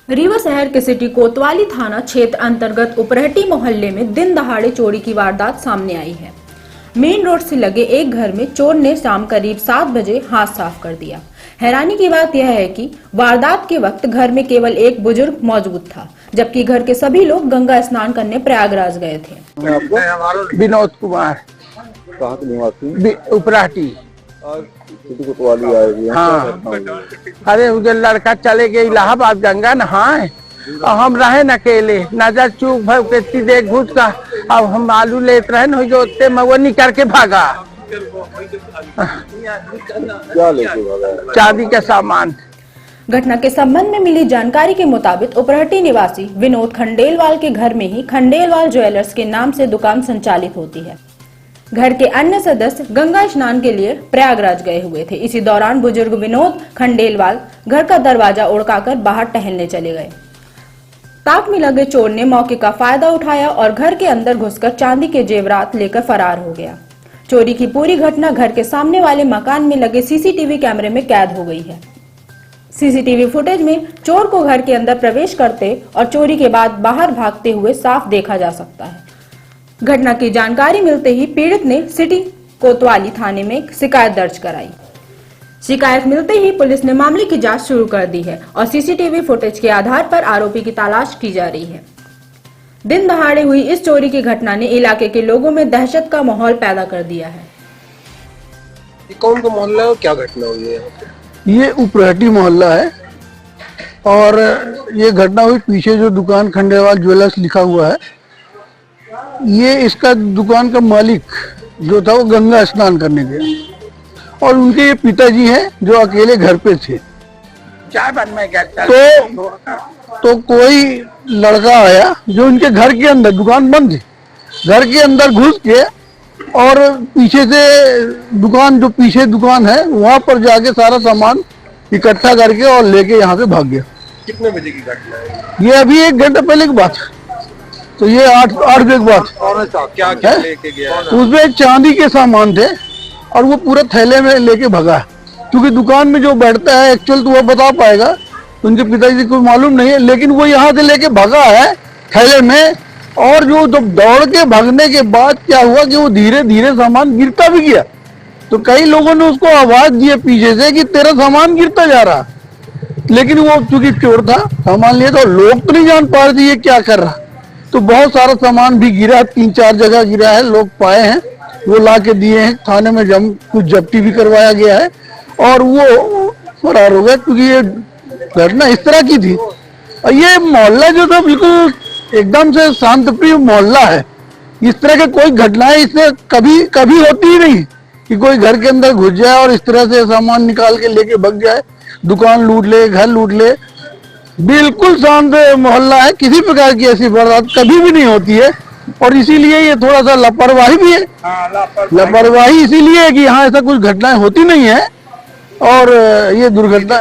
रीवा शहर के सिटी कोतवाली थाना क्षेत्र अंतर्गत उपरहटी मोहल्ले में दिन दहाड़े चोरी की वारदात सामने आई है। मेन रोड से लगे एक घर में चोर ने शाम करीब 7 बजे हाथ साफ कर दिया। हैरानी की बात यह है कि वारदात के वक्त घर में केवल एक बुजुर्ग मौजूद था, जबकि घर के सभी लोग गंगा स्नान करने प्रयागराज गए थे। विनोद कुमार, कहाँ के निवासी? उपराटी। सिटी कोतवाली आए हुए हैं। हाँ, अरे उधर लड़का चले गए इलाहाबाद गंगा नहाए और हम रहे न अकेले, नजर चूक भर के देख घुस का। अब हम आलू लेते रहे न जो मगवनी करके भागा। क्या लेके भागा? चांदी का सामान। घटना के संबंध में मिली जानकारी के मुताबिक उपरहटी निवासी विनोद खंडेलवाल के घर में ही खंडेलवाल ज्वेलर्स के नाम से दुकान संचालित होती है। घर के अन्य सदस्य गंगा स्नान के लिए प्रयागराज गए हुए थे। इसी दौरान बुजुर्ग विनोद खंडेलवाल घर का दरवाजा उड़काकर बाहर टहलने चले गए। ताक में लगे चोर ने मौके का फायदा उठाया और घर के अंदर घुसकर चांदी के जेवरात लेकर फरार हो गया। चोरी की पूरी घटना घर के सामने वाले मकान में लगे सीसीटीवी कैमरे में कैद हो गई है। सीसीटीवी फुटेज में चोर को घर के अंदर प्रवेश करते और चोरी के बाद बाहर भागते हुए साफ देखा जा सकता है। घटना की जानकारी मिलते ही पीड़ित ने सिटी कोतवाली थाने में शिकायत दर्ज कराई। शिकायत मिलते ही पुलिस ने मामले की जांच शुरू कर दी है और सीसीटीवी फुटेज के आधार पर आरोपी की तलाश की जा रही है। दिन दहाड़े हुई इस चोरी की घटना ने इलाके के लोगों में दहशत का माहौल पैदा कर दिया है। ये कौन सा मोहल्ला है और क्या घटना हुई है? ये उपरहटी मोहल्ला है और ये घटना हुई पीछे जो दुकान खंडेलवाल ज्वेलर्स लिखा हुआ है। ये इसका दुकान का मालिक जो था वो गंगा स्नान करने गया और उनके ये पिताजी हैं जो अकेले घर पे थे। तो कोई लड़का आया जो इनके घर के अंदर, दुकान बंद थी, घर के अंदर घुस के और पीछे से दुकान, जो पीछे दुकान है वहां पर जाके सारा सामान इकट्ठा करके और लेके यहाँ से भाग गया। कितने बजे की घटना है? ये अभी 1 घंटा पहले की बात है। तो ये 8 बजे की बात। और क्या क्या लेके गया? उसमें चांदी के सामान थे और वो पूरा थैले में लेके भगा। क्योंकि दुकान में जो बैठता है एक्चुअल तो वो बता पाएगा, तो उनके पिताजी को मालूम नहीं है, लेकिन वो यहाँ से लेके भगा है थैले में। और जो जब दौड़ के भागने के बाद क्या हुआ कि वो धीरे धीरे सामान गिरता भी गया। तो कई लोगों ने उसको आवाज दी पीछे से कि तेरा सामान गिरता जा रहा, लेकिन वो चूंकि चोर था सामान लिया तो लोग तो नहीं जान पा रहे थे ये क्या कर रहा। तो बहुत सारा सामान भी गिरा, 3-4 जगह गिरा है, लोग पाए हैं, वो ला के दिए हैं थाने में। कुछ जब्ती भी करवाया गया है और वो फरार हो गया। क्योंकि ये घटना इस तरह की थी और ये मोहल्ला जो था बिल्कुल एकदम से शांतप्रिय मोहल्ला है। इस तरह के कोई घटनाएं इससे कभी होती ही नहीं कि कोई घर के अंदर घुस जाए और इस तरह से सामान निकाल के लेके भाग जाए, दुकान लूट ले, घर लूट ले। बिल्कुल शांत मोहल्ला है, किसी प्रकार की ऐसी वारदात कभी भी नहीं होती है। और इसीलिए ये थोड़ा सा लापरवाही भी है। लापरवाही इसीलिए है कि यहाँ ऐसा कुछ घटनाएं होती नहीं है और ये दुर्घटना